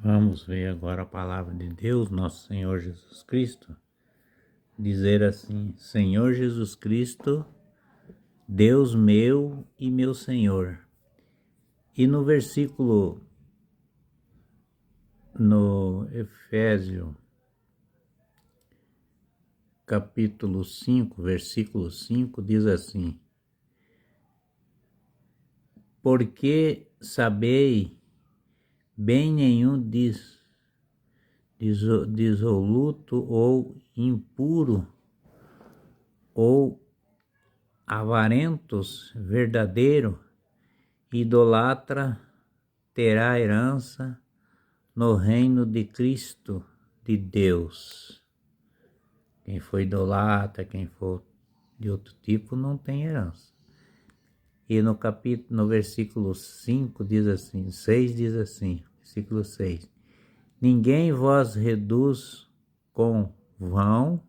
Vamos ver agora a palavra de Deus, nosso Senhor Jesus Cristo, dizer assim: Senhor Jesus Cristo, Deus meu e meu Senhor. E no versículo, no Efésio, capítulo 5, versículo 5, diz assim: Porque sabei bem nenhum dissoluto ou impuro ou avarentos verdadeiro, idolatra, terá herança no reino de Cristo, de Deus. Quem for idolatra, quem for de outro tipo, não tem herança. E no versículo 5 diz assim, 6 diz assim, versículo 6: Ninguém vos reduz com vão,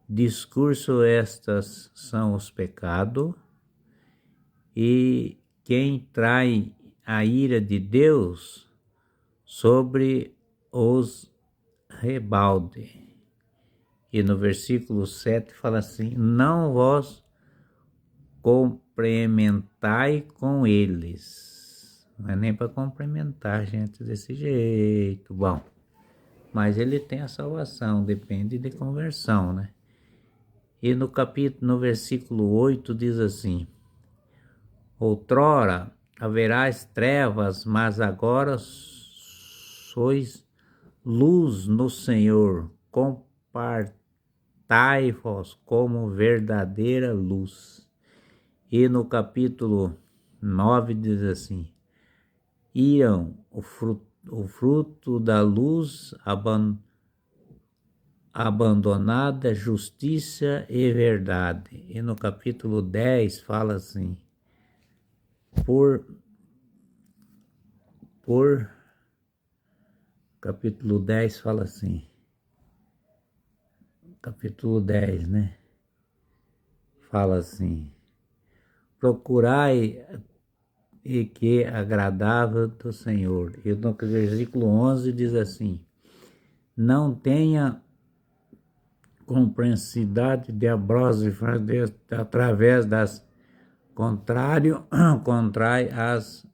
discurso estas são os pecados, e quem trai a ira de Deus sobre os rebalde. E no versículo 7 fala assim: Não vos cumprimentai com eles. Não é nem para cumprimentar gente desse jeito. Bom, mas ele tem a salvação, depende de conversão, né? E no versículo 8 diz assim: Outrora haverás trevas, mas agora sois luz no Senhor. Compartai-vos como verdadeira luz. E no capítulo 9 diz assim: Irão o fruto da luz abandonada, justiça e verdade. E no capítulo 10 fala assim: capítulo 10 fala assim, capítulo 10, né? Fala assim: Procurai e que é agradável do Senhor. E no versículo 11 diz assim: Não tenha compreensidade de abrose através das contrai as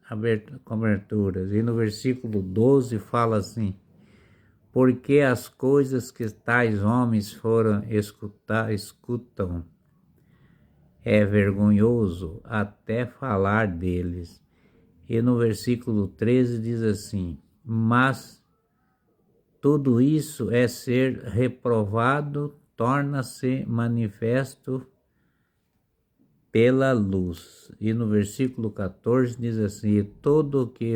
coberturas. E no versículo 12 fala assim: Porque as coisas que tais homens foram escutam, é vergonhoso até falar deles. E no versículo 13 diz assim: Mas tudo isso é ser reprovado, torna-se manifesto pela luz. E no versículo 14 diz assim: E todo o que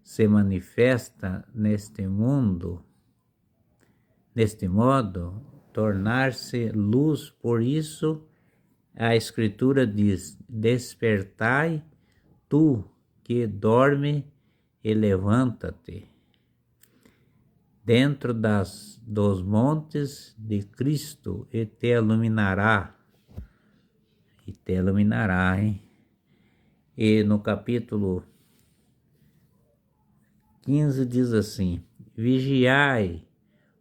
se manifesta neste mundo, neste modo, tornar-se luz. Por isso a Escritura diz: Despertai, tu que dorme, e levanta-te. Dentro dos montes de Cristo, e te iluminará. E te iluminará, hein? E no capítulo 15 diz assim: Vigiai,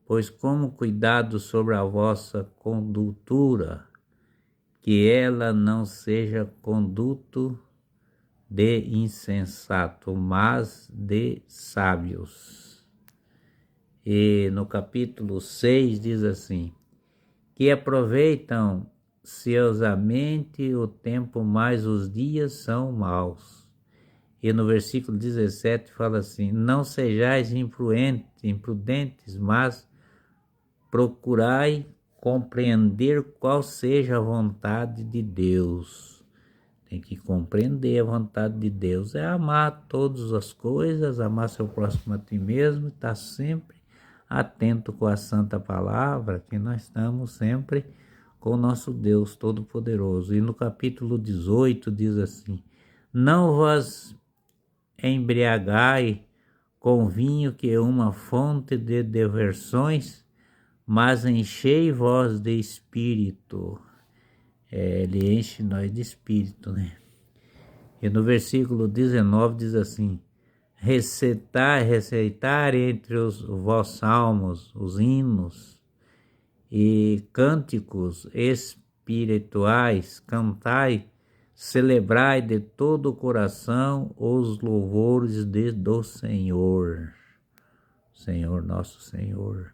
pois como cuidado sobre a vossa condutura, que ela não seja conduto de insensato, mas de sábios. E no capítulo 6 diz assim: Que aproveitam ciosamente o tempo, mas os dias são maus. E no versículo 17 fala assim: Não sejais imprudentes, mas procurai compreender qual seja a vontade de Deus. Tem que compreender a vontade de Deus. É amar todas as coisas, amar seu próximo a ti mesmo, estar sempre atento com a santa palavra, que nós estamos sempre com o nosso Deus Todo-Poderoso. E no capítulo 18 diz assim: Não vos embriagai com vinho, que é uma fonte de diversões, mas enchei-vos de espírito. Ele enche nós de espírito, né? E no versículo 19 diz assim: receitar entre os vossos salmos, os hinos e cânticos espirituais, cantai, celebrai de todo o coração os louvores do Senhor, Senhor nosso Senhor.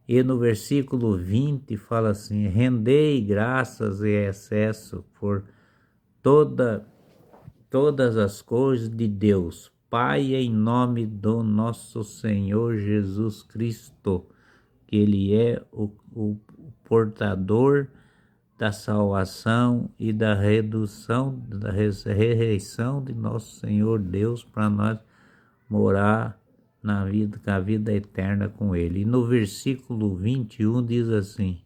E no versículo 20 fala assim: rendei graças e excesso por todas as coisas de Deus, Pai, em nome do nosso Senhor Jesus Cristo, que Ele é o portador da salvação e da redução, da ressurreição de nosso Senhor Deus, para nós morar na vida eterna com Ele. E no versículo 21 diz assim: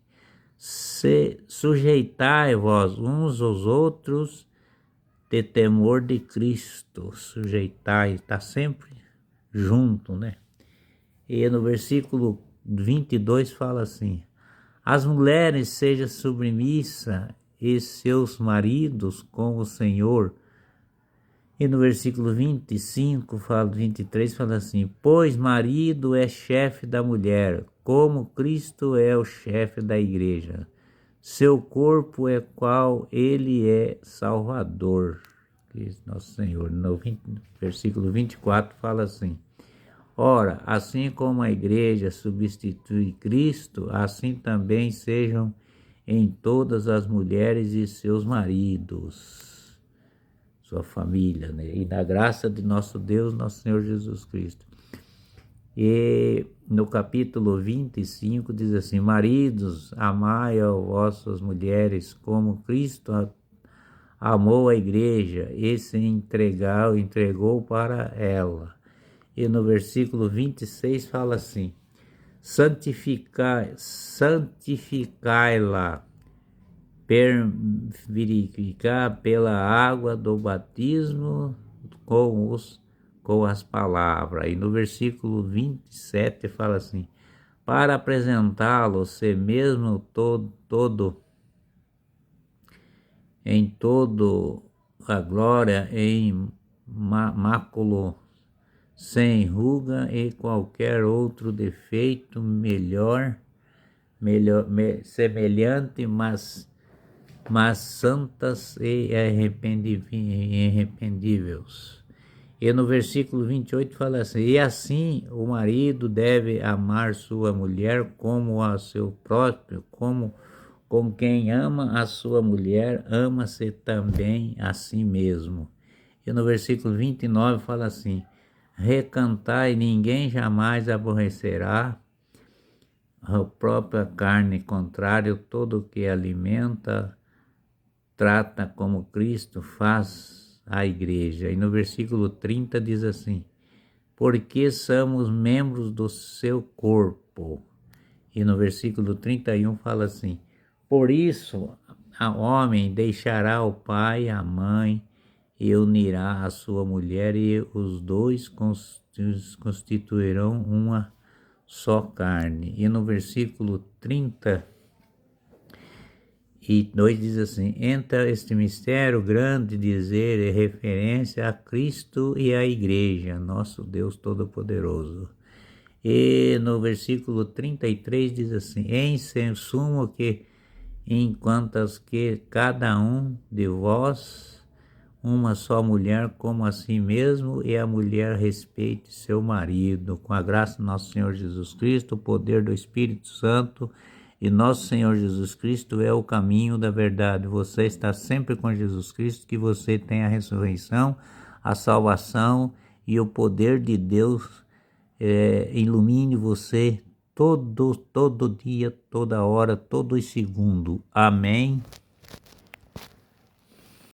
sujeitai-vos uns aos outros de temor de Cristo. Sujeitai, está sempre junto, né? E no versículo 22 fala assim: as mulheres sejam submissas e seus maridos com o Senhor. E no versículo 23 fala assim: pois marido é chefe da mulher, como Cristo é o chefe da igreja. Seu corpo é qual ele é Salvador. Nosso Senhor. No versículo 24 fala assim: ora, assim como a igreja substitui Cristo, assim também sejam em todas as mulheres e seus maridos, sua família, né? E da graça de nosso Deus, nosso Senhor Jesus Cristo. E no capítulo 25 diz assim: maridos, amai as vossas mulheres como Cristo amou a igreja e se entregou para ela. E no versículo 26 fala assim: santificai-la, verificar pela água do batismo com as palavras. E no versículo 27 fala assim: para apresentá-lo você mesmo em todo a glória, em máculo, sem ruga e qualquer outro defeito, semelhante, mas santas e irrepreendíveis. E no versículo 28 fala assim: e assim o marido deve amar sua mulher como a seu próprio, como quem ama a sua mulher, ama-se também a si mesmo. E no versículo 29 fala assim: recantai, ninguém jamais aborrecerá a própria carne, contrário, todo o que alimenta, trata como Cristo faz a igreja. E no versículo 30 diz assim: porque somos membros do seu corpo. E no versículo 31 fala assim: por isso o homem deixará o pai e a mãe e unirá a sua mulher, e os dois constituirão uma só carne. E no versículo 32 diz assim: entra este mistério grande, dizer é referência a Cristo e à igreja, nosso Deus Todo-Poderoso. E no versículo 33 diz assim: em sumo que enquanto que cada um de vós uma só mulher como a si mesmo, e a mulher respeite seu marido, com a graça do nosso Senhor Jesus Cristo, o poder do Espírito Santo. E nosso Senhor Jesus Cristo é o caminho da verdade. Você está sempre com Jesus Cristo, que você tem a ressurreição, a salvação e o poder de Deus ilumine você todo dia, toda hora, todo segundo. Amém.